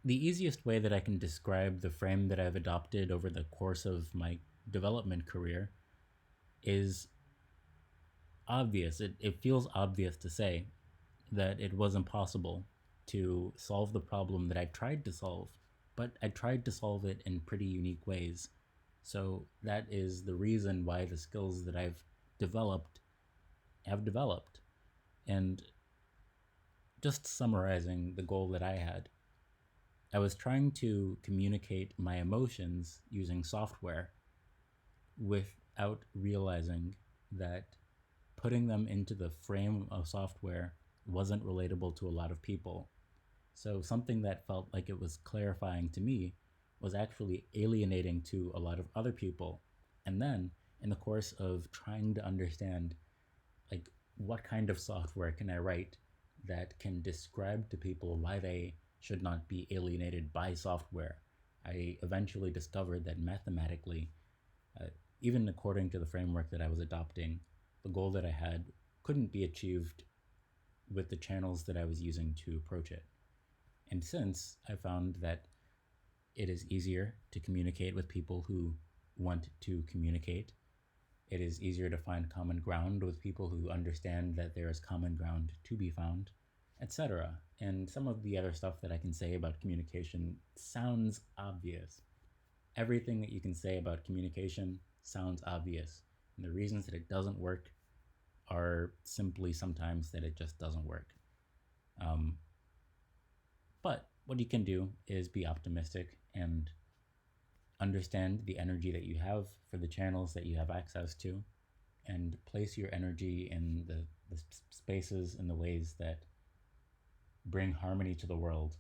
The easiest way that I can describe the frame that I've adopted over the course of my development career is obvious. It feels obvious to say that it was impossible to solve the problem that I tried to solve, but I tried to solve it in pretty unique ways. So that is the reason why the skills that I've developed have developed. And just summarizing the goal that I had, I was trying to communicate my emotions using software without realizing that putting them into the frame of software wasn't relatable to a lot of people. So something that felt like it was clarifying to me was actually alienating to a lot of other people. And then in the course of trying to understand like what kind of software can I write that can describe to people why they should not be alienated by software, I eventually discovered that mathematically, uh, even according to the framework that I was adopting, the goal that I had couldn't be achieved with the channels that I was using to approach it. And since I found that it is easier to communicate with people who want to communicate, it is easier to find common ground with people who understand that there is common ground to be found, etc. And some of the other stuff that I can say about communication sounds obvious. Everything that you can say about communication sounds obvious. And the reasons that it doesn't work are simply sometimes that it just doesn't work. Um, but what you can do is be optimistic and understand the energy that you have for the channels that you have access to and place your energy in the spaces and the ways that bring harmony to the world.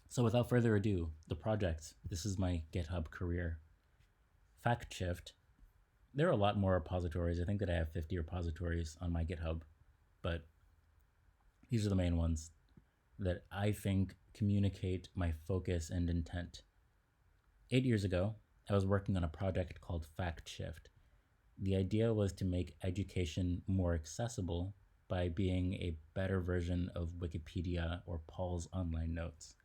So, without further ado, the project. This is my GitHub career. Fact Shift. There are a lot more repositories. I think that I have 50 repositories on my GitHub, but these are the main ones that I think communicate my focus and intent. 8 years ago, I was working on a project called Fact Shift. The idea was to make education more accessible by being a better version of Wikipedia or Paul's online notes.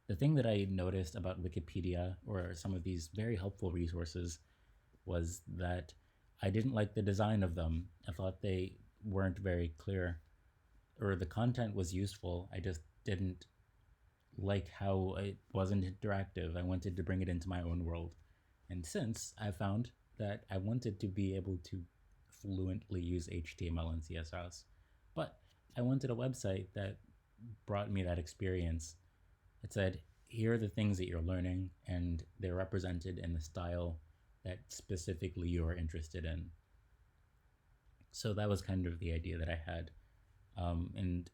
The thing that I noticed about Wikipedia or some of these very helpful resources was that I didn't like the design of them. I thought they weren't very clear, or the content was useful. I just didn't like how it wasn't interactive. I wanted to bring it into my own world. And since I found that I wanted to be able to fluently use HTML and CSS, but I wanted a website that brought me that experience. It said, here are the things that you're learning, and they're represented in the style that specifically you're interested in. So that was kind of the idea that I had. And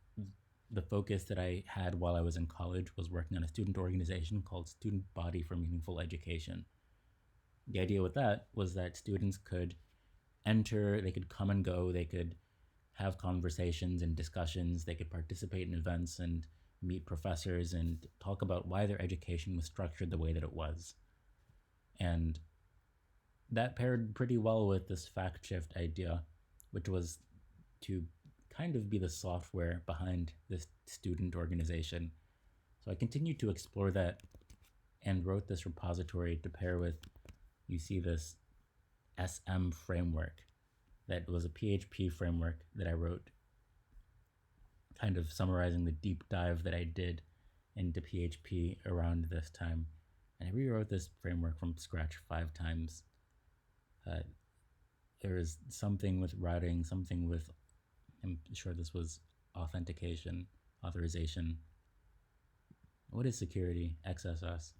the focus that I had while I was in college was working on a student organization called Student Body for Meaningful Education. The idea with that was that students could enter, they could come and go, they could have conversations and discussions, they could participate in events and meet professors and talk about why their education was structured the way that it was. And that paired pretty well with this fact shift idea, which was to kind of be the software behind this student organization. So I continued to explore that and wrote this repository to pair with, you see this SM framework that was a PHP framework that I wrote, kind of summarizing the deep dive that I did into PHP around this time. And I rewrote this framework from scratch 5 times. There was something with routing, something with, I'm sure this was authentication, authorization. What is security? XSS.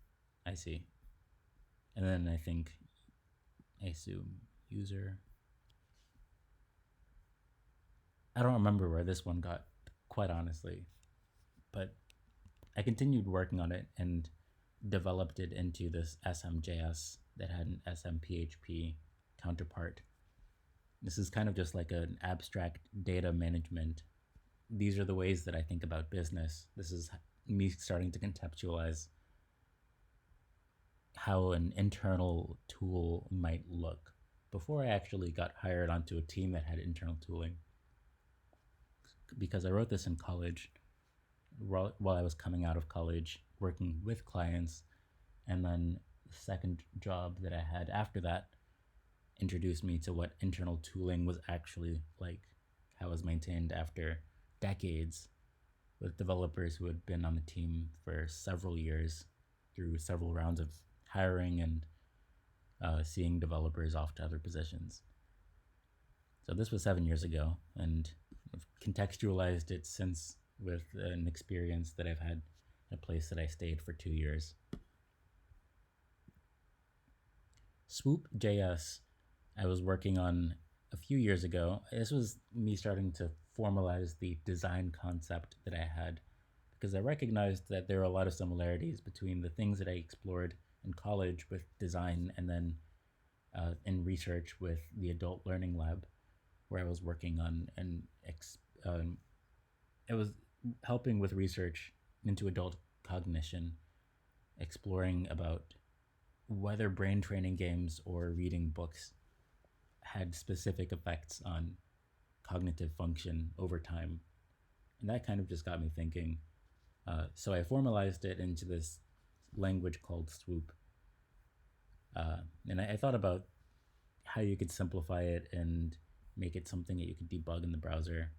I see. And then I think, I assume, user. I don't remember where this one got, quite honestly. But I continued working on it and developed it into this SMJS that had an SMPHP counterpart. This is kind of just like an abstract data management. These are the ways that I think about business. This is me starting to conceptualize how an internal tool might look before I actually got hired onto a team that had internal tooling. Because I wrote this in college, while I was coming out of college, working with clients, and then the second job that I had after that introduced me to what internal tooling was actually like, how it was maintained after decades with developers who had been on the team for several years through several rounds of hiring and seeing developers off to other positions. So this was 7 years ago, and I've contextualized it since with an experience that I've had at a place that I stayed for 2 years. Swoop JS, I was working on a few years ago. This was me starting to formalize the design concept that I had because I recognized that there are a lot of similarities between the things that I explored in college with design and then in research with the adult learning lab where I was working on it was helping with research into adult cognition, exploring about whether brain training games or reading books had specific effects on cognitive function over time. And that kind of just got me thinking. So I formalized it into this language called Swoop. And I thought about how you could simplify it and make it something that you could debug in the browser.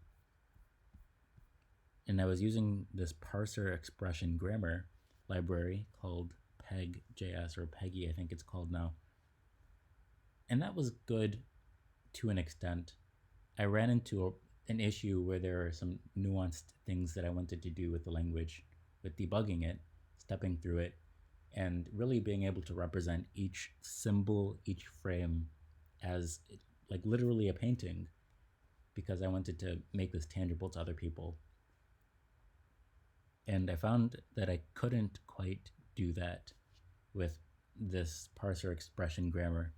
And I was using this parser expression grammar library called Peg.js, or Peggy, I think it's called now. And that was good to an extent. I ran into an issue where there are some nuanced things that I wanted to do with the language, with debugging it, stepping through it, and really being able to represent each symbol, each frame as like literally a painting, because I wanted to make this tangible to other people. And I found that I couldn't quite do that with this parser expression grammar.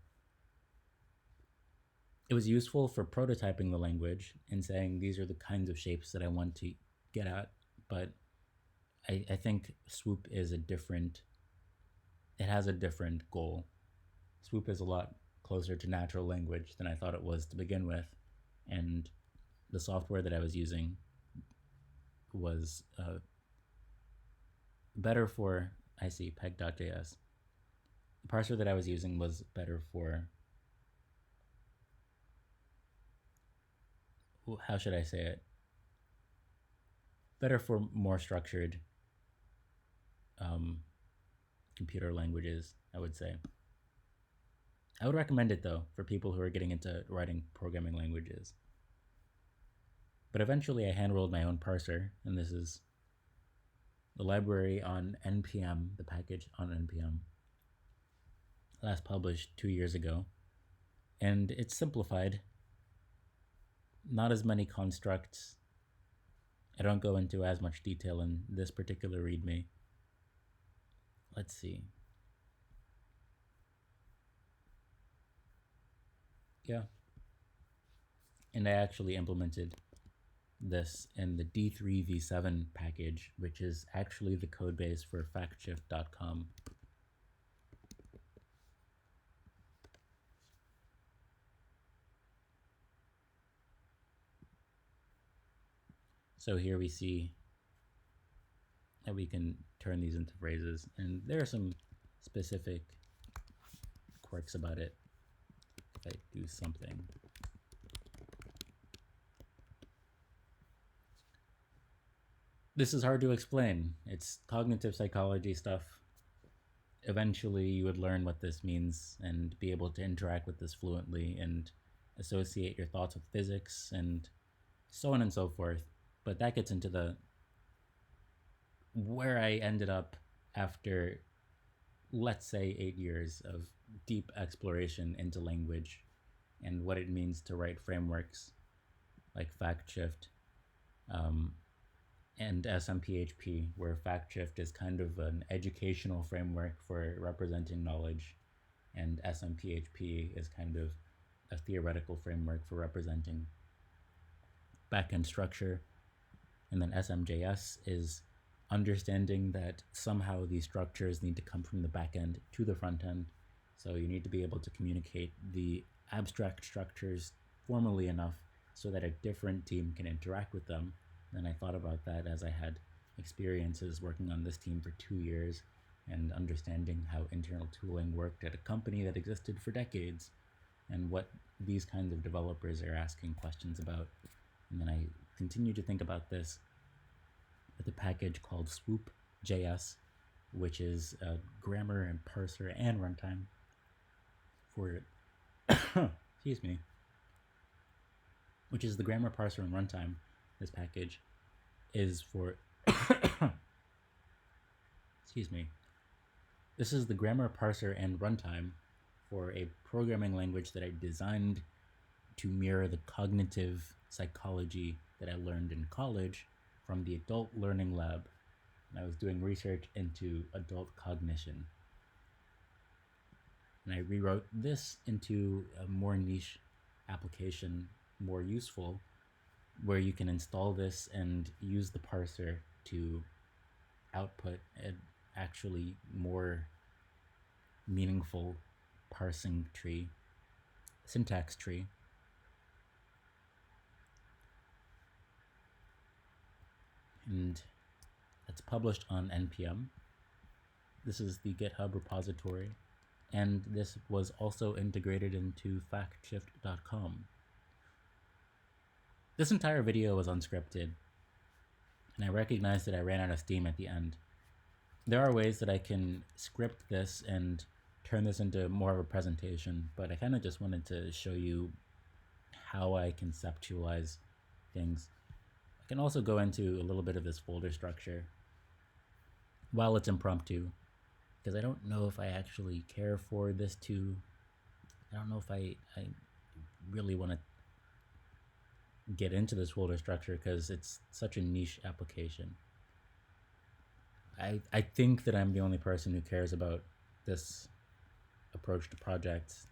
It was useful for prototyping the language and saying these are the kinds of shapes that I want to get at, but I think Swoop is it has a different goal. Swoop is a lot closer to natural language than I thought it was to begin with, and the software that I was using was better for, I see, peg.js. The parser that I was using was better for, how should I say it? Better for more structured computer languages, I would say. I would recommend it though for people who are getting into writing programming languages. But eventually I hand-rolled my own parser, and this is the library on NPM, the package on NPM, last published 2 years ago. And it's simplified. Not as many constructs. I don't go into as much detail in this particular README. Let's see. Yeah. And I actually implemented this in the D3v7 package, which is actually the code base for factshift.com. So here we see that we can turn these into phrases, and there are some specific quirks about it. If I do something. This is hard to explain. It's cognitive psychology stuff. Eventually, you would learn what this means and be able to interact with this fluently and associate your thoughts with physics and so on and so forth. But that gets into the where I ended up after, let's say, 8 years of deep exploration into language and what it means to write frameworks like FactShift and SMPHP, where FactShift is kind of an educational framework for representing knowledge, and SMPHP is kind of a theoretical framework for representing backend structure. And then SMJS is understanding that somehow these structures need to come from the backend to the front end. So you need to be able to communicate the abstract structures formally enough so that a different team can interact with them. And I thought about that as I had experiences working on this team for 2 years and understanding how internal tooling worked at a company that existed for decades and what these kinds of developers are asking questions about. And then I continue to think about this with a package called Swoop.js, which is a grammar and parser and runtime for excuse me, which is the grammar parser and runtime. This package is for excuse me. This is the grammar parser and runtime for a programming language that I designed to mirror the cognitive psychology that I learned in college from the adult learning lab. And I was doing research into adult cognition. And I rewrote this into a more niche application, more useful, where you can install this and use the parser to output an actually more meaningful parsing tree, syntax tree. And it's published on NPM. This is the GitHub repository, and this was also integrated into factshift.com. This entire video was unscripted, and I recognized that I ran out of steam at the end. There are ways that I can script this and turn this into more of a presentation, but I kind of just wanted to show you how I conceptualize things. I can also go into a little bit of this folder structure while it's impromptu, because I don't know if I actually care for this to, I don't know if I really want to get into this folder structure because it's such a niche application. I think that I'm the only person who cares about this approach to projects.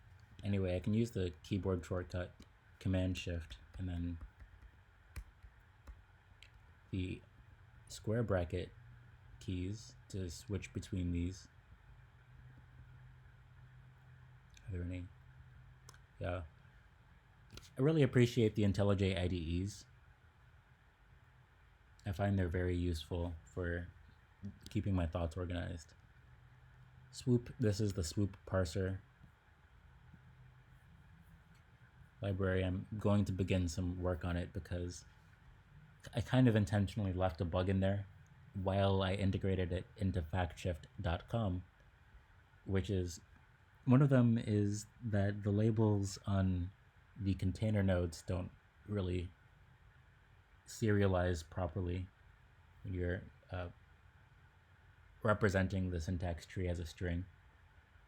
Anyway, I can use the keyboard shortcut Command-Shift and then the square bracket keys to switch between these. Are there any? Yeah. I really appreciate the IntelliJ IDEs. I find they're very useful for keeping my thoughts organized. Swoop, this is the Swoop parser library. I'm going to begin some work on it because I kind of intentionally left a bug in there while I integrated it into factshift.com, which is, one of them is that the labels on the container nodes don't really serialize properly when you're representing the syntax tree as a string.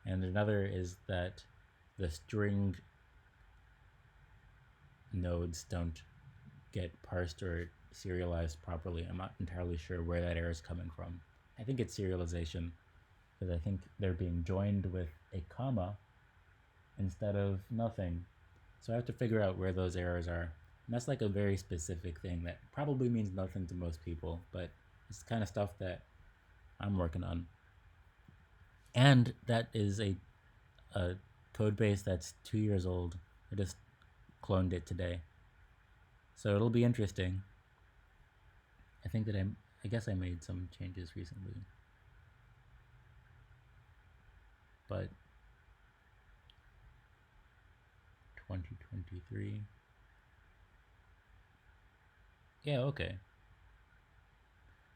And another is that the string nodes don't get parsed or serialized properly. I'm not entirely sure where that error is coming from. I think it's serialization, because I think they're being joined with a comma instead of nothing. So I have to figure out where those errors are. And that's like a very specific thing that probably means nothing to most people, but it's the kind of stuff that I'm working on. And that is a code base that's 2 years old. I just cloned it today. So it'll be interesting. I think that I guess I made some changes recently. But 2023. Yeah, okay.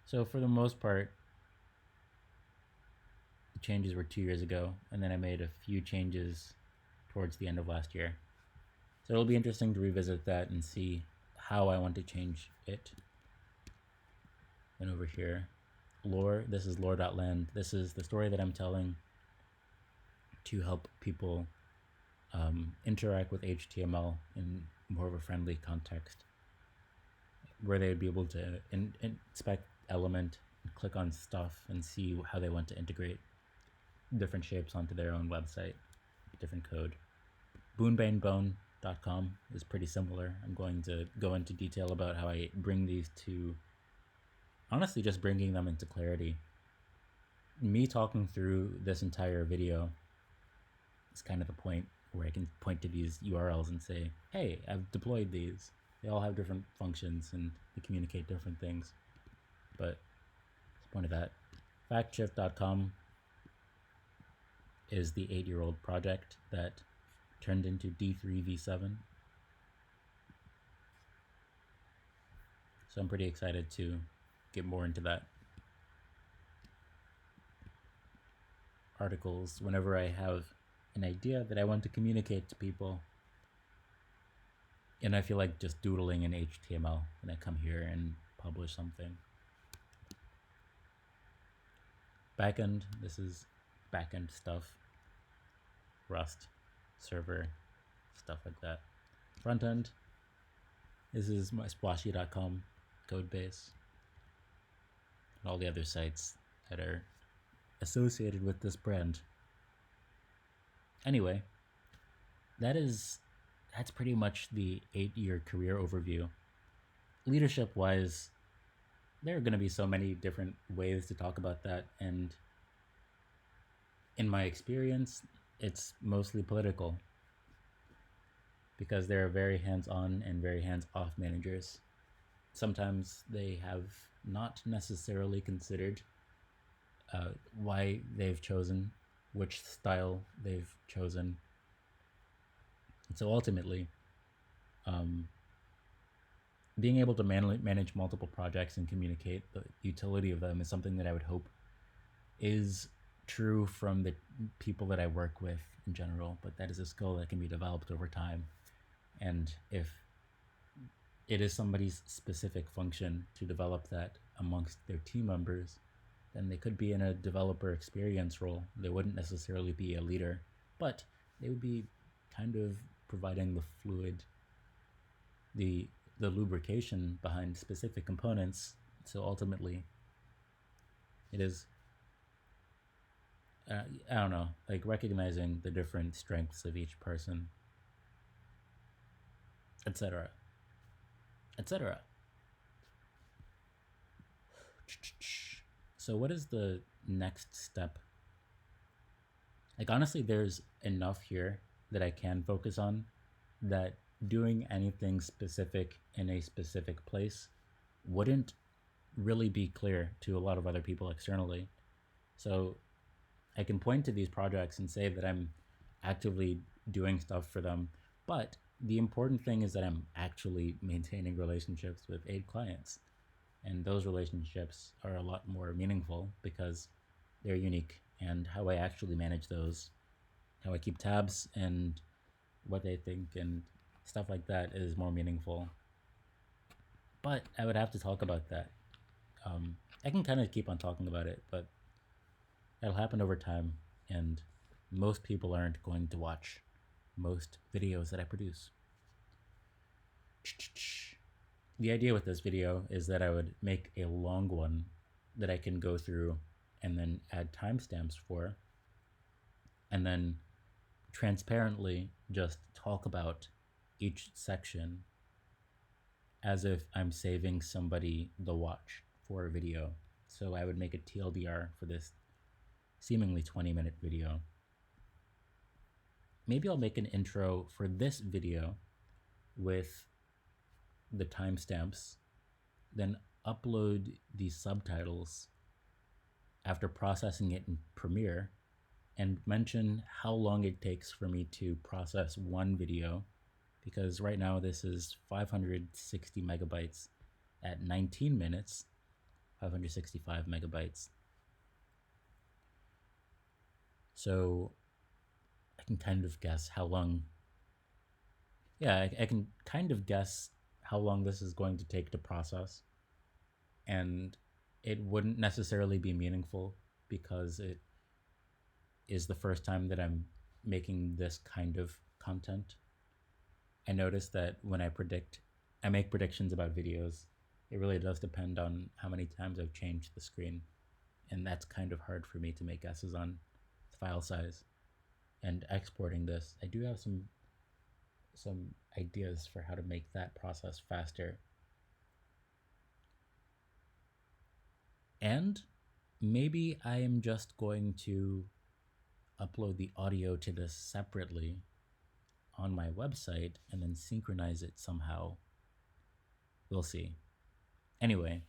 So for the most part, the changes were 2 years ago, and then I made a few changes towards the end of last year. So it'll be interesting to revisit that and see how I want to change it. And over here, lore, this is lore.land. This is the story that I'm telling to help people interact with HTML in more of a friendly context, where they would be able to inspect element, click on stuff, and see how they want to integrate different shapes onto their own website, different code. boonbanebone.com is pretty similar. I'm going to go into detail about how I bring these to, honestly, just bringing them into clarity. Me talking through this entire video is kind of the point where I can point to these URLs and say, hey, I've deployed these. They all have different functions and they communicate different things. But point of that. Factshift.com is the 8-year-old project that turned into D3V7. So I'm pretty excited to get more into that. Articles, whenever I have an idea that I want to communicate to people, and I feel like just doodling in HTML, and I come here and publish something. Backend, this is backend stuff. Rust, server, stuff like that. Front end, this is my splashy.com code base. And all the other sites that are associated with this brand. Anyway, that's pretty much the 8-year career overview. Leadership wise, there are going to be so many different ways to talk about that, and in my experience, it's mostly political because there are very hands-on and very hands-off managers. Sometimes they have not necessarily considered why they've chosen, which style they've chosen. And so ultimately, being able to manage multiple projects and communicate the utility of them is something that I would hope is true from the people that I work with in general, but that is a skill that can be developed over time. And if it is somebody's specific function to develop that amongst their team members, then they could be in a developer experience role. They wouldn't necessarily be a leader, but they would be kind of providing the fluid, the lubrication behind specific components. So ultimately, it is, I don't know, like recognizing the different strengths of each person, etc., etc. So what is the next step? Like honestly, there's enough here that I can focus on that doing anything specific in a specific place wouldn't really be clear to a lot of other people externally. So I can point to these projects and say that I'm actively doing stuff for them, but the important thing is that I'm actually maintaining relationships with 8 clients. And those relationships are a lot more meaningful because they're unique, and how I actually manage those, how I keep tabs and what they think and stuff like that is more meaningful. But I would have to talk about that. I can kind of keep on talking about it, but that'll happen over time, and most people aren't going to watch most videos that I produce. The idea with this video is that I would make a long one that I can go through and then add timestamps for, and then transparently just talk about each section as if I'm saving somebody the watch for a video. So I would make a TLDR for this seemingly 20-minute video. Maybe I'll make an intro for this video with the timestamps, then upload the subtitles after processing it in Premiere, and mention how long it takes for me to process one video, because right now this is 560 megabytes at 19 minutes, 565 megabytes. So I can kind of guess how long, I can kind of guess how long this is going to take to process, and it wouldn't necessarily be meaningful because it is the first time that I'm making this kind of content. I noticed that when I make predictions about videos, it really does depend on how many times I've changed the screen, and that's kind of hard for me to make guesses on file size. And exporting this, I do have some ideas for how to make that process faster. And maybe I am just going to upload the audio to this separately on my website and then synchronize it somehow. We'll see. Anyway,